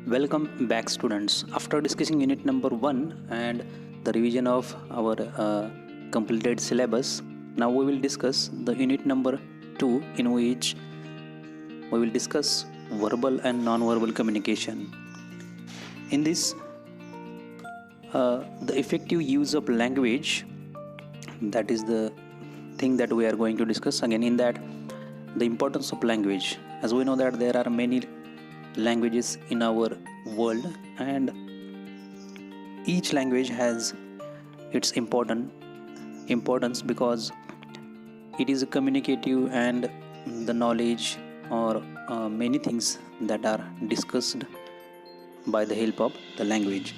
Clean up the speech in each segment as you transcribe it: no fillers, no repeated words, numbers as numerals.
Welcome back, students. After discussing unit number 1 and the revision of our completed syllabus, now we will discuss the unit number 2, in which we will discuss verbal and non-verbal communication. In this, the effective use of language, that is the thing that we are going to discuss. Again, in that, the importance of language. As we know that there are many languages in our world, and each language has its importance because it is communicative, and the knowledge or many things that are discussed by the help of the language.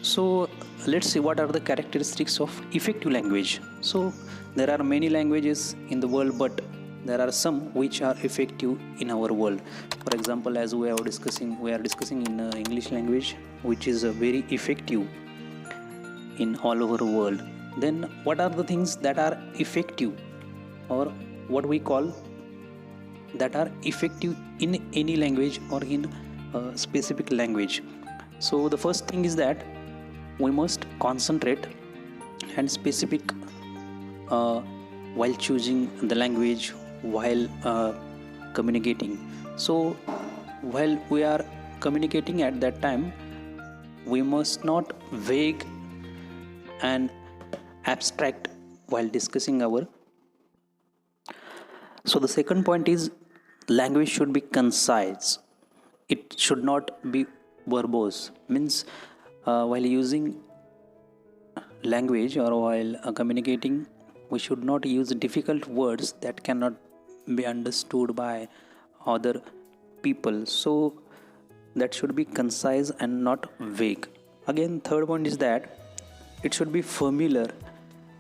So let's see what are the characteristics of effective language. So there are many languages in the world, but there are some which are effective in our world. For example, as we are discussing in English language, which is very effective in all over the world. Then what are the things that are effective, or what we call that are effective in any language or in a specific language? So the first thing is that we must concentrate and specific while choosing the language, while communicating. So while we are communicating at that time, we must not vague and abstract while discussing our. So the second point is language should be concise. It should not be verbose. Means while using language or while communicating, we should not use difficult words that cannot be understood by other people. So that should be concise and not vague. Again, third point is that it should be familiar,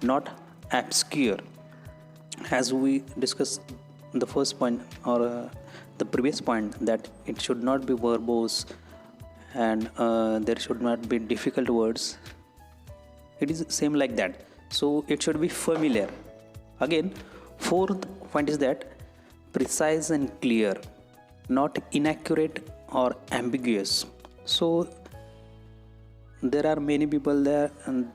not obscure. As we discussed the first point, or the previous point, that it should not be verbose, and there should not be difficult words. It is same like that. So it should be familiar. Again, fourth point is that precise and clear, not inaccurate or ambiguous. So there are many people there, and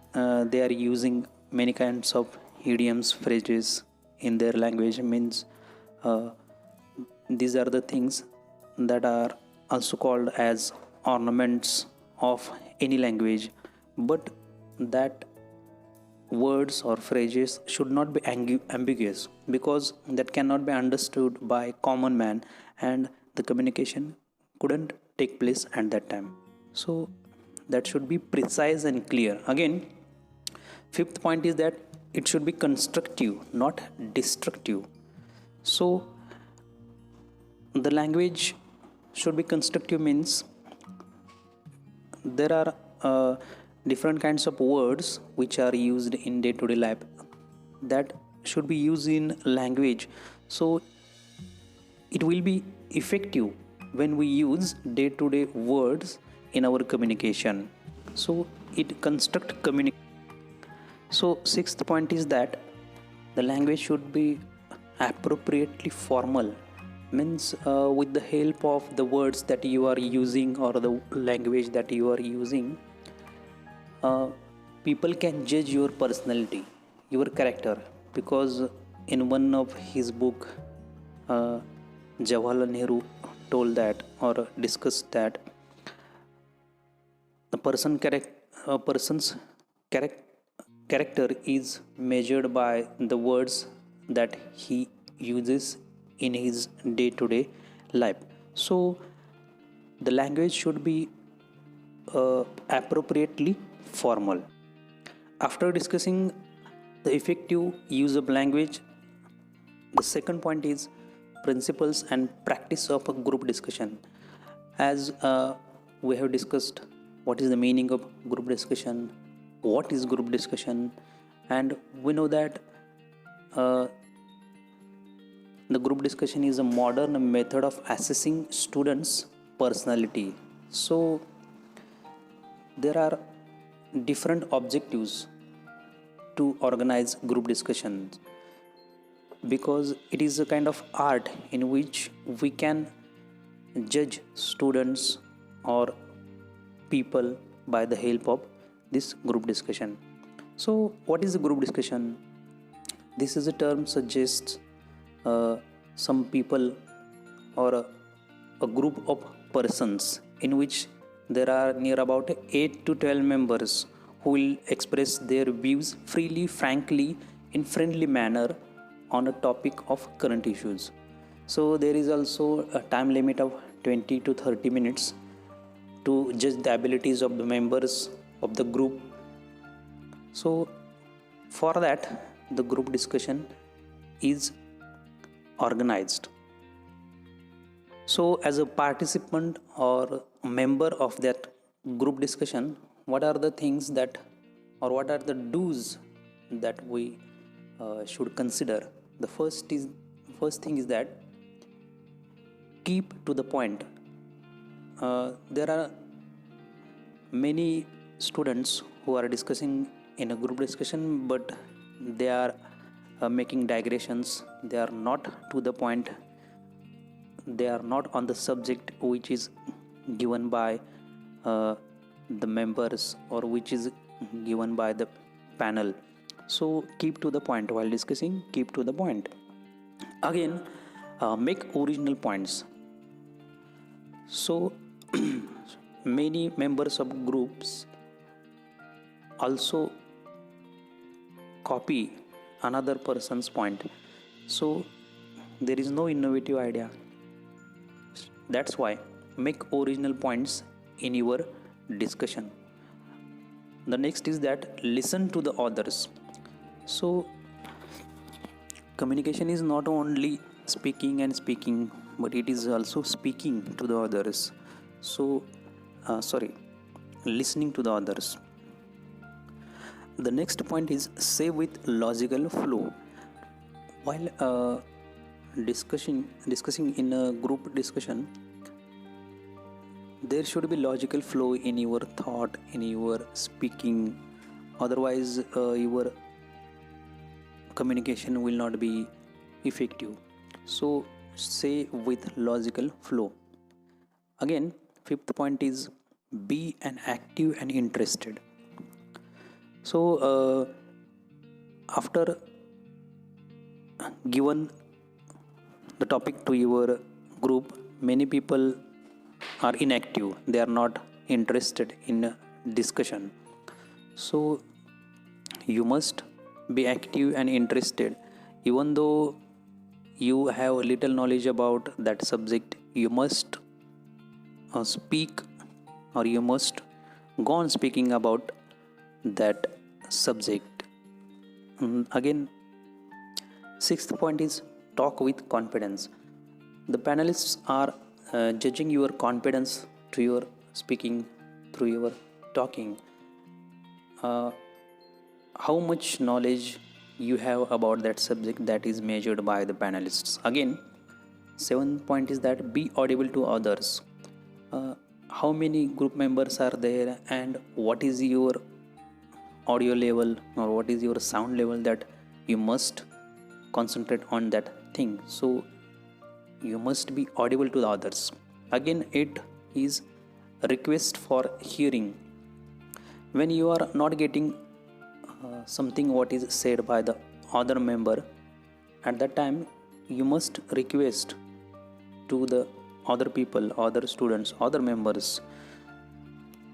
they are using many kinds of idioms, phrases in their language. Means these are the things that are also called as ornaments of any language, but that words or phrases should not be ambiguous, because that cannot be understood by common man, and the communication couldn't take place at that time. So that should be precise and clear. Again, fifth point is that it should be constructive, not destructive. So the language should be constructive, means there are different kinds of words which are used in day-to-day life that should be used in language. So it will be effective when we use day-to-day words in our communication. So it construct communication. So sixth point is that the language should be appropriately formal. Means with the help of the words that you are using, or the language that you are using, people can judge your personality, your character. Because in one of his book, Jawaharlal Nehru told that, or discussed that, a person's character is measured by the words that he uses in his day-to-day life. So the language should be appropriately formal. After discussing the effective use of language, the second point is principles and practice of a group discussion. As we have discussed what is the meaning of group discussion, what is group discussion, and we know that the group discussion is a modern method of assessing students' personality. So there are different objectives to organize group discussions, because it is a kind of art in which we can judge students or people by the help of this group discussion. So what is the group discussion? This is a term suggests some people or a group of persons in which there are near about 8 to 12 members who will express their views freely, frankly, in friendly manner on a topic of current issues. So there is also a time limit of 20 to 30 minutes to judge the abilities of the members of the group. So for that, the group discussion is organized. So as a participant or a member of that group discussion, what are the things that, or what are the do's that we should consider? The first thing is that keep to the point. There are many students who are discussing in a group discussion, but they are making digressions. They are not to the point. They are not on the subject which is given by the members or which is given by the panel. So keep to the point while discussing. Keep to the point. Again, make original points. So many members of groups also copy another person's point. So there is no innovative idea. That's why make original points in your discussion. The next is that listen to the others. So communication is not only speaking and speaking, but it is also speaking to the others. So listening to the others. The next point is say with logical flow. While discussing in a group discussion, there should be logical flow in your thought, in your speaking. Otherwise your communication will not be effective. So say with logical flow. Again, fifth point is be an active and interested. So after given the topic to your group, many people are inactive. They are not interested in discussion. So you must be active and interested. Even though you have little knowledge about that subject, you must speak, or you must go on speaking about that subject. Again, sixth point is talk with confidence. The panelists are judging your confidence to your speaking, through your talking. How much knowledge you have about that subject, that is measured by the panelists. Again, seventh point is that be audible to others. How many group members are there, and what is your audio level or what is your sound level, that you must concentrate on that thing. So you must be audible to the others. Again, it is a request for hearing. When you are not getting something what is said by the other member, at that time you must request to the other people, other students, other members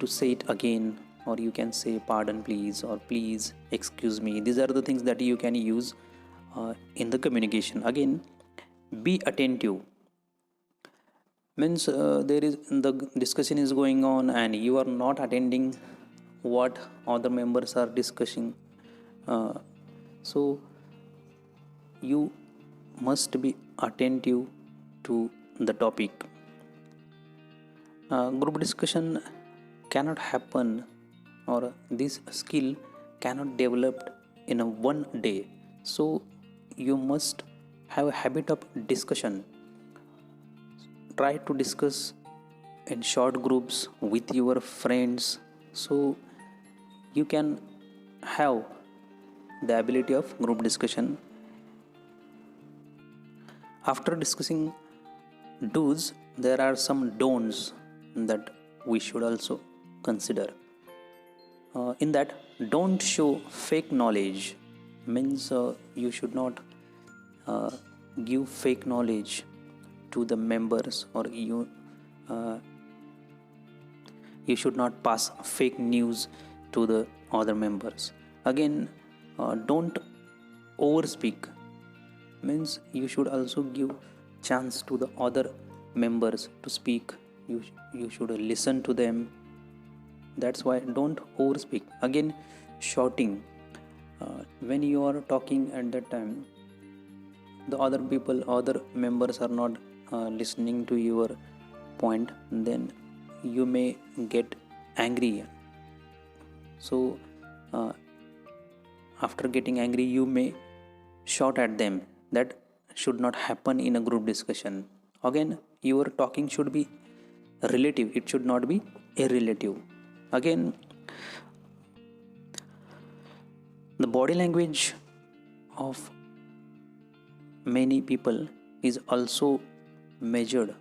to say it again, or you can say pardon please, or please excuse me. These are the things that you can use in the communication. Again, be attentive. Means there is the discussion is going on and you are not attending what other members are discussing. So you must be attentive to the topic. Group discussion cannot happen, or this skill cannot develop in a one day. So you must have a habit of discussion. Try to discuss in short groups with your friends, so you can have the ability of group discussion. After discussing do's, there are some don'ts that we should also consider. In that, don't show fake knowledge, means you should not uh, give fake knowledge to the members, or uh, you should not pass fake news to the other members. Again, don't overspeak, means you should also give chance to the other members to speak. You should listen to them. That's why don't overspeak. Again, shouting, when you are talking at that time, the other members are not listening to your point, then you may get angry. So after getting angry, you may shout at them. That should not happen in a group discussion. Again, your talking should be relative, it should not be irrelative. Again, the body language of many people is also measured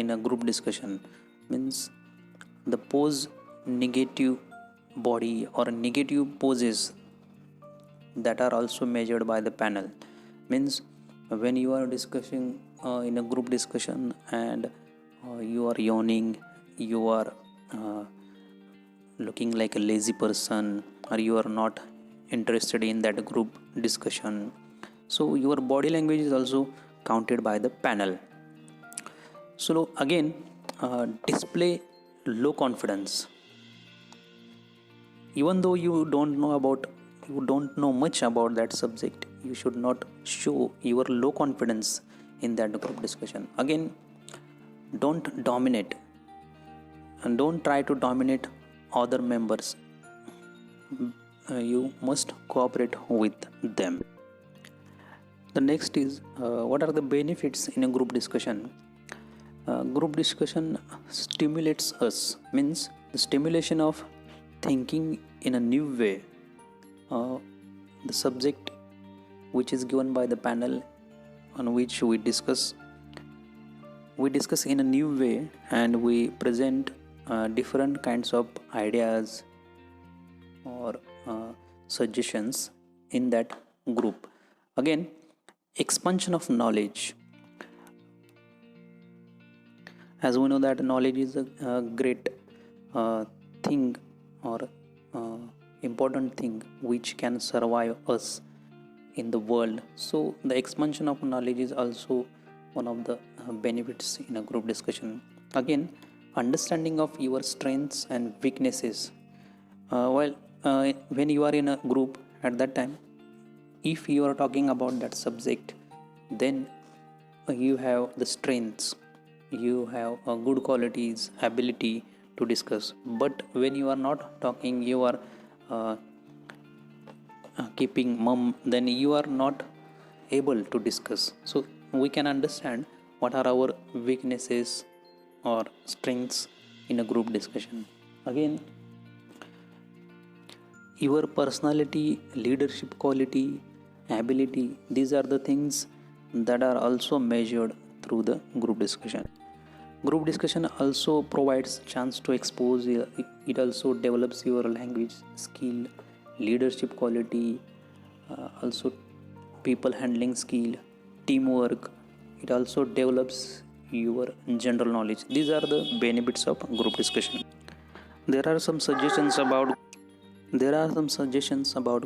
in a group discussion, means the pose, negative body or negative poses, that are also measured by the panel. Means when you are discussing in a group discussion, and you are yawning, you are looking like a lazy person, or you are not interested in that group discussion, so your body language is also counted by the panel. So again, display low confidence. Even though you don't know much about that subject, you should not show your low confidence in that group discussion. Again, don't dominate, and don't try to dominate other members. You must cooperate with them. The next is, what are the benefits in a group discussion? Group discussion stimulates us, means the stimulation of thinking in a new way. The subject which is given by the panel on which we discuss in a new way, and we present different kinds of ideas or suggestions in that group. Again, expansion of knowledge. As we know that knowledge is a great thing, or important thing which can survive us in the world. So the expansion of knowledge is also one of the benefits in a group discussion. Again, understanding of your strengths and weaknesses. When you are in a group at that time, if you are talking about that subject, then you have the strengths, you have good qualities, ability to discuss. But when you are not talking, you are keeping mum, then you are not able to discuss. So we can understand what are our weaknesses or strengths in a group discussion. Again, your personality, leadership quality, ability, these are the things that are also measured through the group discussion. Group discussion also provides chance to expose, it also develops your language skill, leadership quality, also people handling skill, teamwork. It also develops your general knowledge. These are the benefits of group discussion. There are some suggestions about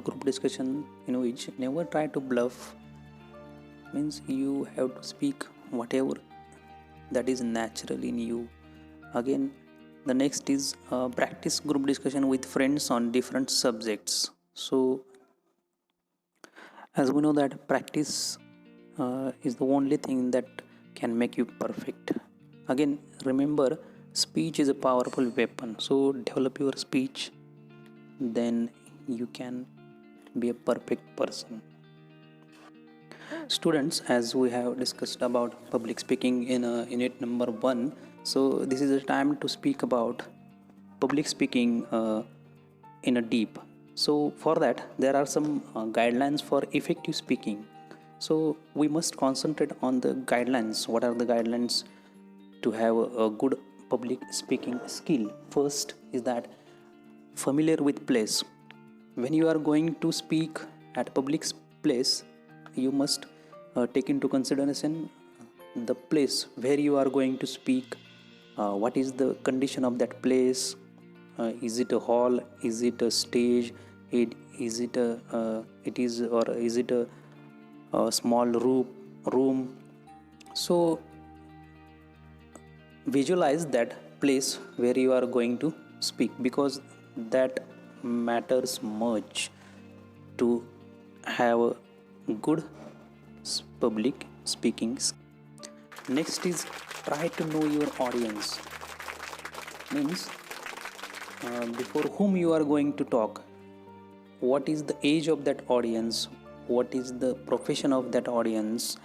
group discussion, in which never try to bluff, means you have to speak whatever that is natural in you. Again, the next is practice group discussion with friends on different subjects. So as we know that practice is the only thing that can make you perfect. Again, remember, speech is a powerful weapon, so develop your speech, then you can be a perfect person. Students, as we have discussed about public speaking in unit number 1, so this is the time to speak about public speaking in a deep. So for that, there are some guidelines for effective speaking. So we must concentrate on the guidelines. What are the guidelines to have a good public speaking skill. First is that familiar with place. When you are going to speak at public place, you must take into consideration the place where you are going to speak. What is the condition of that place? Is it a hall? Is it a stage? Is it a it is or is it a small room? So visualize that place where you are going to speak, because that matters much to have a good public speaking. Next is try to know your audience. Means before whom you are going to talk, what is the age of that audience, what is the profession of that audience,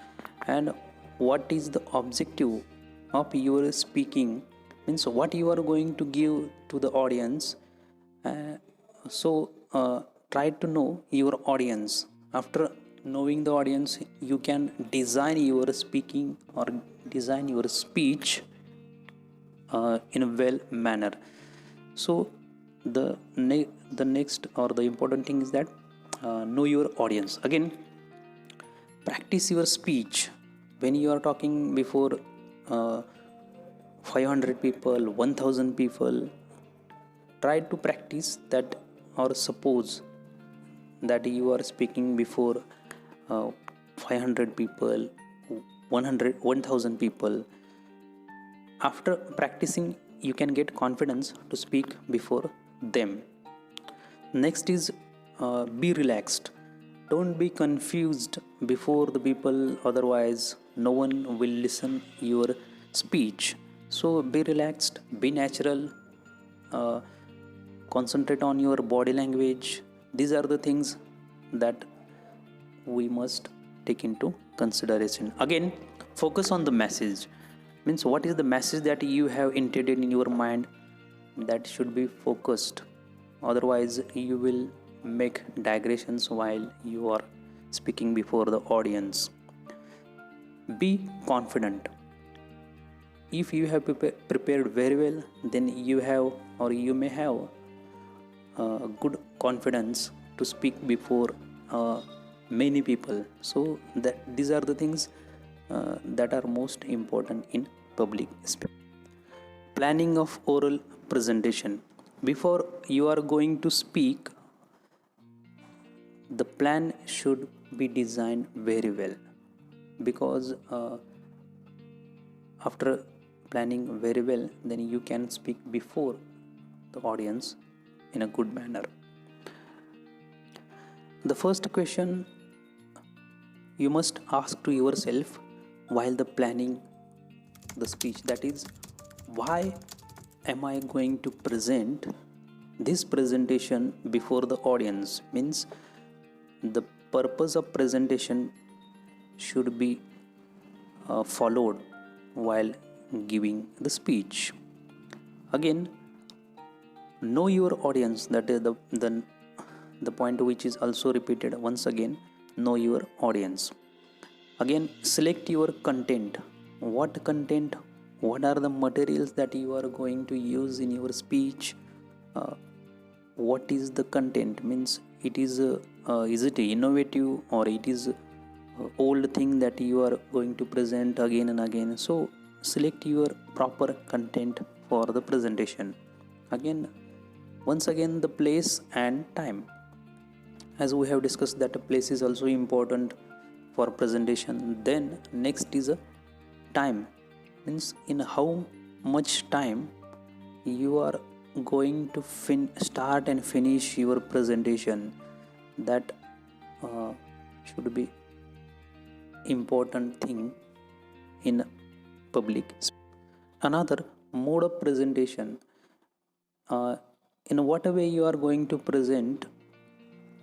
and what is the objective of your speaking. Means what you are going to give to the audience. So try to know your audience. After knowing the audience, you can design your speaking or design your speech in a well manner. So the next or the important thing is that know your audience. Again, practice your speech when you are talking before 500 people, 1000 people. Try to practice that, or suppose that you are speaking before 500 people, 1000 people. After practicing, you can get confidence to speak before them. Next is be relaxed. Don't be confused before the people, otherwise no one will listen your speech. So be relaxed, be natural, uh, concentrate on your body language. These are the things that we must take into consideration. Again, focus on the message. Means what is the message that you have intended in your mind, that should be focused. Otherwise you will make digressions while you are speaking before the audience. Be confident. If you have prepared very well, then you have, or you may have good confidence to speak before many people. So that these are the things that are most important in public speaking. Planning of oral presentation. Before you are going to speak, the plan should be designed very well, because after planning very well, then you can speak before the audience in a good manner. The first question you must ask to yourself while the planning the speech, that is, why am I going to present this presentation before the audience? Means the purpose of presentation should be followed while giving the speech. Again, know your audience. That is the point which is also repeated once again. Know your audience. Again, select your content. What content? What are the materials that you are going to use in your speech? What is the content? Means it is it innovative, or it is old thing that you are going to present again and again? So select your proper content for the presentation. Again, once again, the place and time. As we have discussed that place is also important for presentation. Then next is a time. Means in how much time you are going to start and finish your presentation. That should be important thing in public. Another mode of presentation, in what way you are going to present,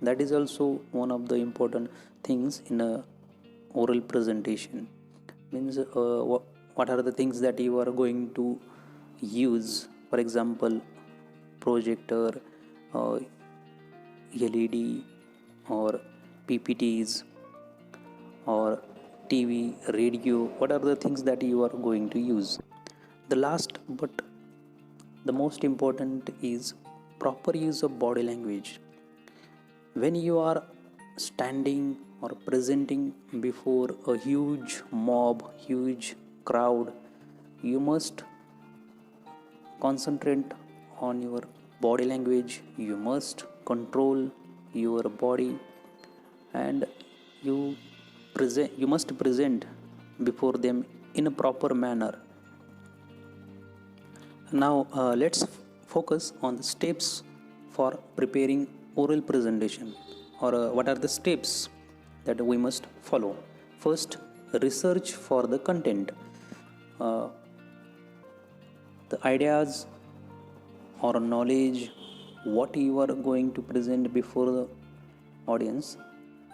that is also one of the important things in a oral presentation. Means what are the things that you are going to use? For example, projector, LED, or PPTs, or TV, radio. What are the things that you are going to use? The last but the most important is proper use of body language. When you are standing or presenting before a huge mob, huge crowd, you must concentrate on your body language. You must control your body, and you you must present before them in a proper manner. Now let's focus on the steps for preparing oral presentation, or what are the steps that we must follow. First, research for the content. Uh, the ideas or knowledge what you are going to present before the audience,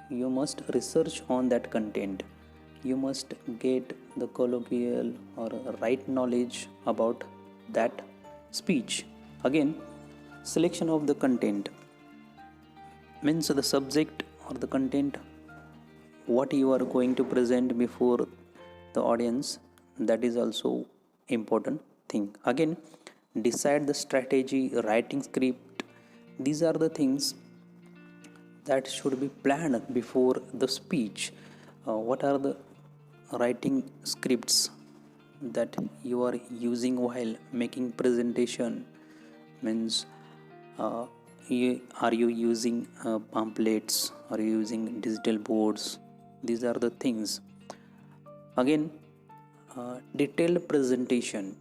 you must research on that content. You must get the colloquial or right knowledge about that speech. Again, selection of the content means the subject or the content what you are going to present before the audience, that is also important thing. Again, decide the strategy, writing script. These are the things that should be planned before the speech. What are the writing scripts that you are using while making presentation? Means are you using pamphlets? Are you using digital boards? These are the things. Again, detailed presentation.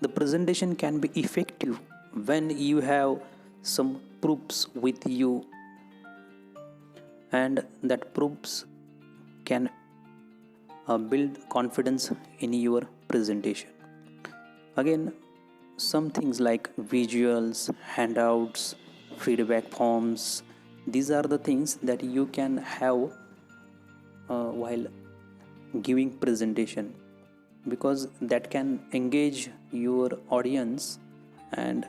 The presentation can be effective when you have some proofs with you, and that proofs can build confidence in your presentation. Again, some things like visuals, handouts, feedback forms, these are the things that you can have while giving presentation, because that can engage your audience, and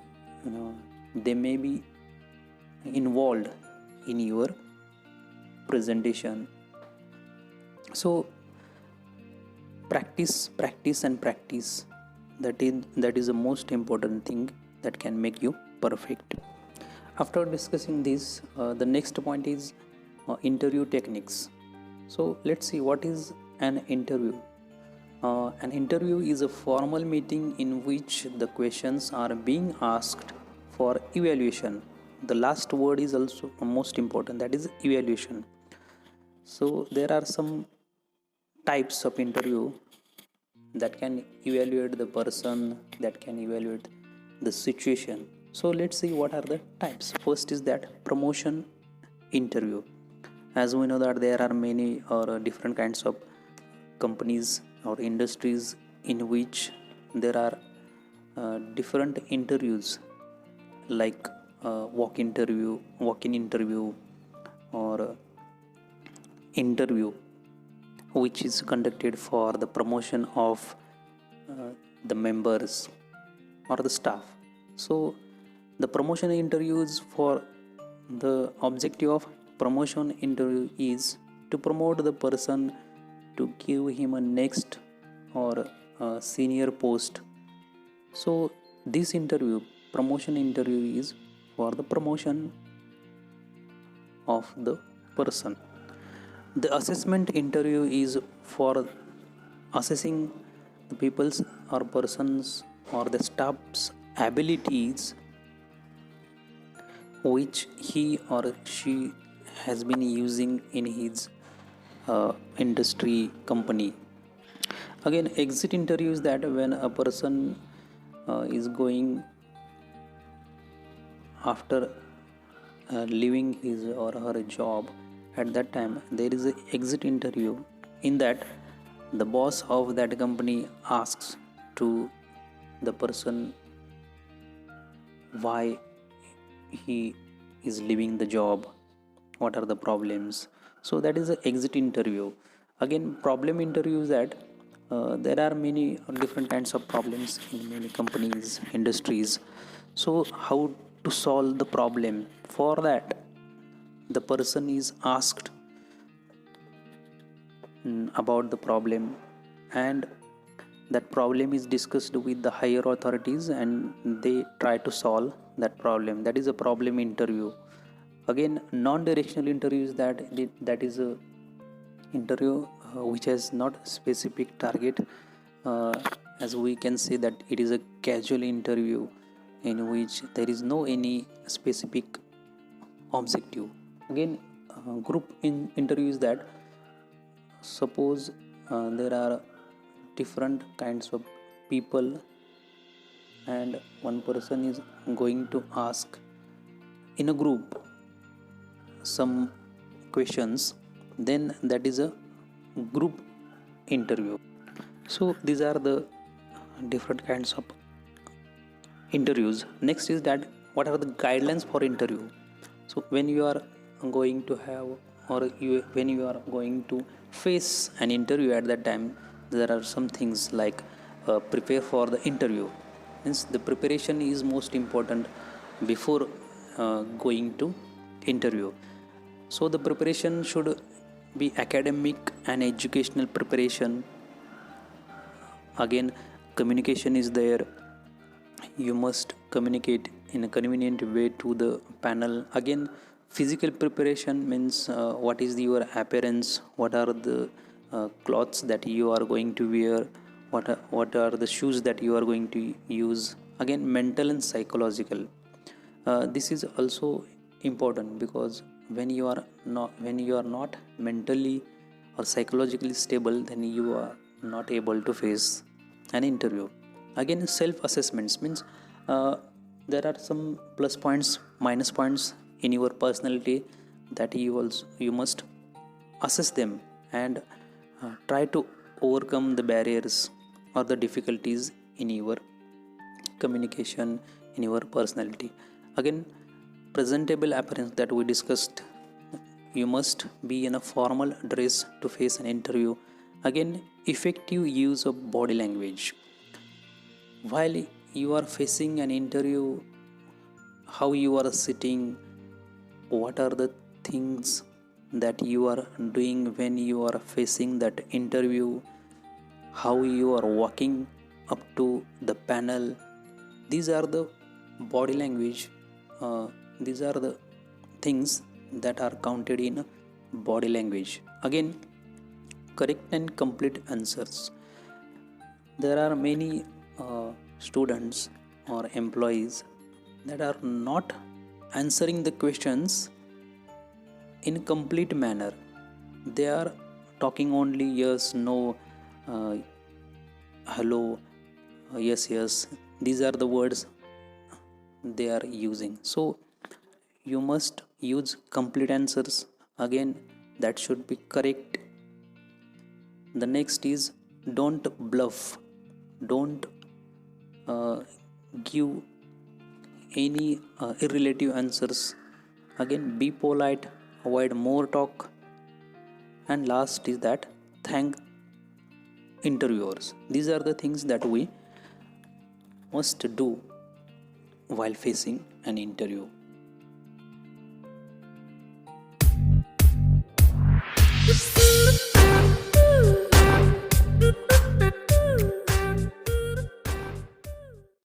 they may be involved in your presentation. So practice and practice, that is the most important thing that can make you perfect. After discussing this, the next point is interview techniques. So let's see, what is an interview. An interview is a formal meeting in which the questions are being asked for evaluation. The last word is also most important, that is evaluation. So there are some types of interview that can evaluate the person, that can evaluate the situation. So let's see what are the types. First is that promotion interview. As we know that there are many or different kinds of companies or industries in which there are different interviews, like walk-in interview, or interview which is conducted for the promotion of the members or the staff. So the promotion interviews, for the objective of promotion interview is to promote the person, to give him a next or a senior post. So this interview, promotion interview, is for the promotion of the person. The assessment interview is for assessing the people's or persons or the staff's abilities which he or she has been using in his industry, company. Again, exit interview is that when a person is going after leaving his or her job, at that time there is an exit interview. In that, the boss of that company asks to the person why he is leaving the job, what are the problems. So that is the exit interview. Again, problem interview is that there are many different kinds of problems in many companies, industries. So how to solve the problem? For that, the person is asked about the problem, and that problem is discussed with the higher authorities and they try to solve that problem. That is a problem interview. Again, non-directional interviews, that is a interview which has not specific target, as we can say that it is a casual interview in which there is no any specific objective. Again, group interviews, that suppose there are different kinds of people and one person is going to ask in a group some questions, then that is a group interview. So these are the different kinds of interviews. Next is that what are the guidelines for interview. So when you are going to have, or when you are going to face an interview, at that time there are some things like prepare for the interview. Means the preparation is most important before going to interview. So the preparation should be academic and educational preparation. Again, communication is there. You must communicate in a convenient way to the panel. Again, physical preparation means what is your appearance, what are the clothes that you are going to wear, what are the shoes that you are going to use. Again, mental and psychological. This is also important, because when you are not mentally or psychologically stable, then you are not able to face an interview. Again, self assessments means there are some plus points, minus points in your personality, that you must assess them and try to overcome the barriers or the difficulties in your communication, in your personality. Again, presentable appearance, that we discussed. You must be in a formal dress to face an interview. Again, effective use of body language. While you are facing an interview, how you are sitting, what are the things that you are doing when you are facing that interview, how you are walking up to the panel. These are the body language. These are the things that are counted in body language. Again, correct and complete answers. There are many students or employees that are not answering the questions in a complete manner. They are talking only yes, no, hello, yes, yes. These are the words they are using. So you must use complete answers. Again, that should be correct. The next is don't bluff. Don't give any irrelative answers. Again, be polite, avoid more talk. And last is that thank interviewers. These are the things that we must do while facing an interview.